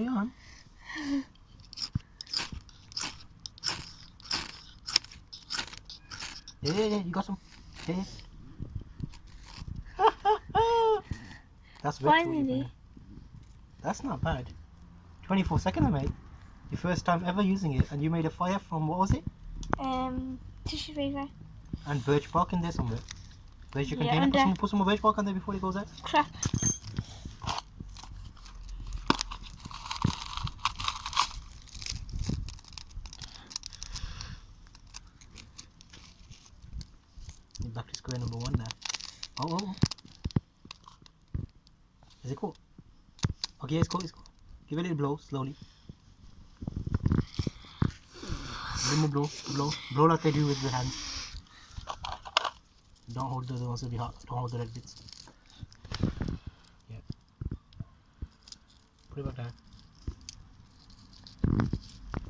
Carry on. Yeah, you got some. Yeah. That's Finally. That's not bad. 24 seconds, mate. Your first time ever using it, and you made a fire from, what was it? Tissue paper. And birch bark in there somewhere. Where's your container? Under. Put some more birch bark on there before it goes out. Crap. You're back to square number 1 now. Oh. Is it cool? Okay, it's cool. Give it a little blow, slowly. A little more blow. Blow like they do with the hands. Don't hold the ones that be hot. Don't hold the red bits. Yeah. Put it back down.